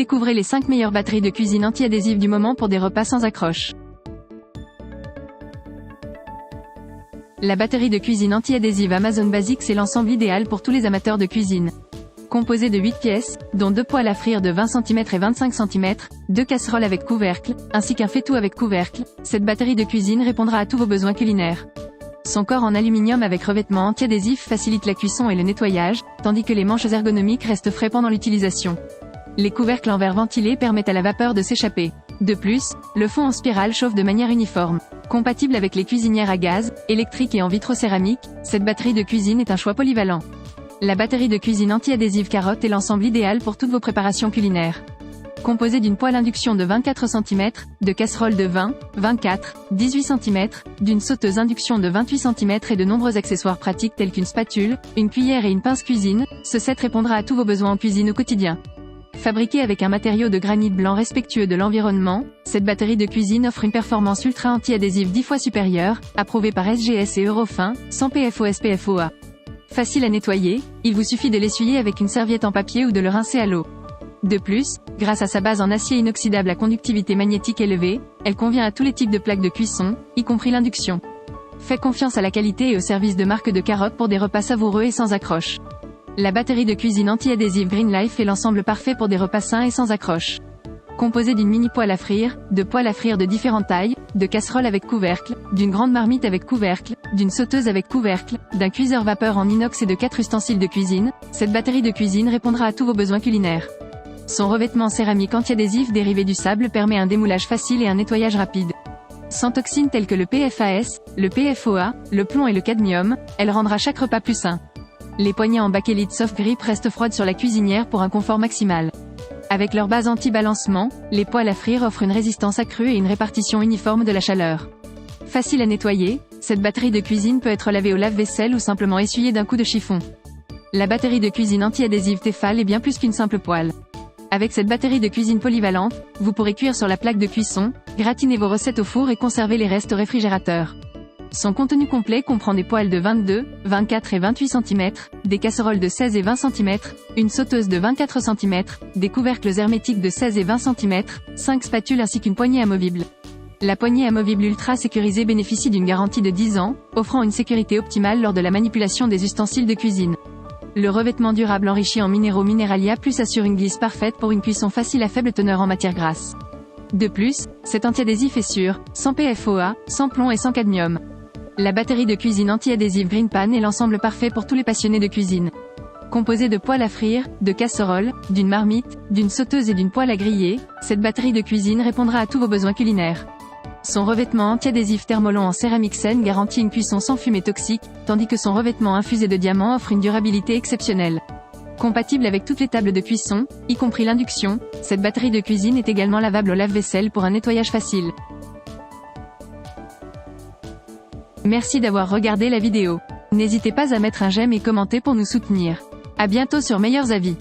Découvrez les 5 meilleures batteries de cuisine anti-adhésives du moment pour des repas sans accroche. La batterie de cuisine anti-adhésive Amazon Basics est l'ensemble idéal pour tous les amateurs de cuisine. Composée de 8 pièces, dont 2 poêles à frire de 20 cm et 25 cm, 2 casseroles avec couvercle, ainsi qu'un faitout avec couvercle, cette batterie de cuisine répondra à tous vos besoins culinaires. Son corps en aluminium avec revêtement anti-adhésif facilite la cuisson et le nettoyage, tandis que les manches ergonomiques restent frais pendant l'utilisation. Les couvercles en verre ventilé permettent à la vapeur de s'échapper. De plus, le fond en spirale chauffe de manière uniforme. Compatible avec les cuisinières à gaz, électriques et en vitrocéramique, cette batterie de cuisine est un choix polyvalent. La batterie de cuisine anti-adhésive Carotte est l'ensemble idéal pour toutes vos préparations culinaires. Composée d'une poêle induction de 24 cm, de casseroles de 20, 24, 18 cm, d'une sauteuse induction de 28 cm et de nombreux accessoires pratiques tels qu'une spatule, une cuillère et une pince cuisine, ce set répondra à tous vos besoins en cuisine au quotidien. Fabriquée avec un matériau de granit blanc respectueux de l'environnement, cette batterie de cuisine offre une performance ultra anti-adhésive 10 fois supérieure, approuvée par SGS et Eurofin, sans PFOS/PFOA. Facile à nettoyer, il vous suffit de l'essuyer avec une serviette en papier ou de le rincer à l'eau. De plus, grâce à sa base en acier inoxydable à conductivité magnétique élevée, elle convient à tous les types de plaques de cuisson, y compris l'induction. Faites confiance à la qualité et au service de marque de Carotte pour des repas savoureux et sans accroche. La batterie de cuisine anti-adhésive Green Life est l'ensemble parfait pour des repas sains et sans accroche. Composée d'une mini poêle à frire, de poêles à frire de différentes tailles, de casseroles avec couvercle, d'une grande marmite avec couvercle, d'une sauteuse avec couvercle, d'un cuiseur vapeur en inox et de 4 ustensiles de cuisine, cette batterie de cuisine répondra à tous vos besoins culinaires. Son revêtement céramique anti-adhésif dérivé du sable permet un démoulage facile et un nettoyage rapide. Sans toxines telles que le PFAS, le PFOA, le plomb et le cadmium, elle rendra chaque repas plus sain. Les poignées en bakélite soft grip restent froides sur la cuisinière pour un confort maximal. Avec leur base anti-balancement, les poêles à frire offrent une résistance accrue et une répartition uniforme de la chaleur. Facile à nettoyer, cette batterie de cuisine peut être lavée au lave-vaisselle ou simplement essuyée d'un coup de chiffon. La batterie de cuisine anti-adhésive Tefal est bien plus qu'une simple poêle. Avec cette batterie de cuisine polyvalente, vous pourrez cuire sur la plaque de cuisson, gratiner vos recettes au four et conserver les restes au réfrigérateur. Son contenu complet comprend des poêles de 22, 24 et 28 cm, des casseroles de 16 et 20 cm, une sauteuse de 24 cm, des couvercles hermétiques de 16 et 20 cm, 5 spatules ainsi qu'une poignée amovible. La poignée amovible ultra sécurisée bénéficie d'une garantie de 10 ans, offrant une sécurité optimale lors de la manipulation des ustensiles de cuisine. Le revêtement durable enrichi en minéraux Mineralia Plus assure une glisse parfaite pour une cuisson facile à faible teneur en matière grasse. De plus, cet anti-adhésif est sûr, sans PFOA, sans plomb et sans cadmium. La batterie de cuisine anti-adhésive Green Pan est l'ensemble parfait pour tous les passionnés de cuisine. Composée de poêles à frire, de casseroles, d'une marmite, d'une sauteuse et d'une poêle à griller, cette batterie de cuisine répondra à tous vos besoins culinaires. Son revêtement anti-adhésif Thermolon en céramique saine garantit une cuisson sans fumée toxique, tandis que son revêtement infusé de diamant offre une durabilité exceptionnelle. Compatible avec toutes les tables de cuisson, y compris l'induction, cette batterie de cuisine est également lavable au lave-vaisselle pour un nettoyage facile. Merci d'avoir regardé la vidéo. N'hésitez pas à mettre un j'aime et commenter pour nous soutenir. À bientôt sur Meilleurs Avis.